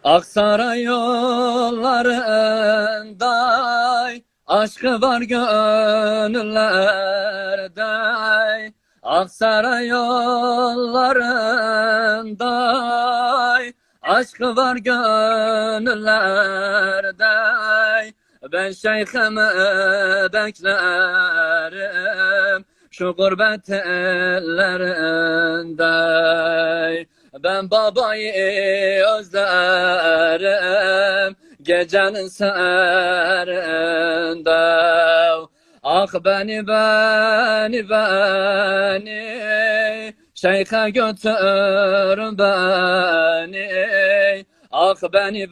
Aksaray yollarında aşkı var gönüllerde. Aksaray yollarında aşkı var gönüllerde. Ben şeyhimi beklerim şu gurbet ellerinde. Ben babayı özlerim gecenin serinde. Ah beni şeyhe götür beni. Ah beni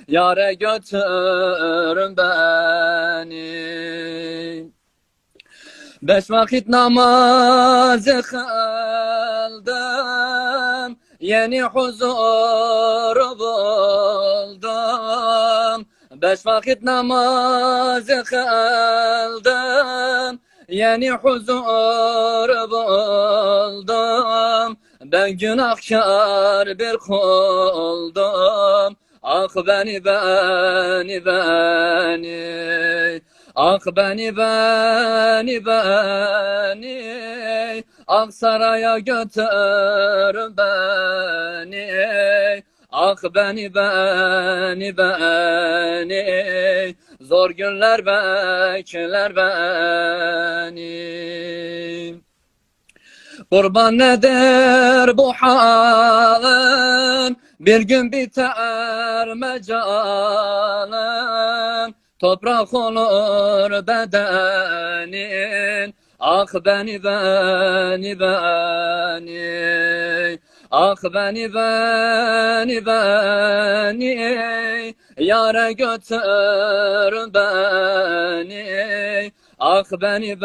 yâre götür beni. Beş vakit namazı kıldım, yeni huzur buldum. Beş vakit namazı kıldım, yeni huzur buldum. Ben günahkar bir kuldum. Ah beni ah beni Aksaray'a götür beni. Ah beni zor günler bekler beni. Kurban nedir bu halin, bir gün biter mecalin. Toprak olur bedenin. Ah beni ah beni yâre götür beni. Ah beni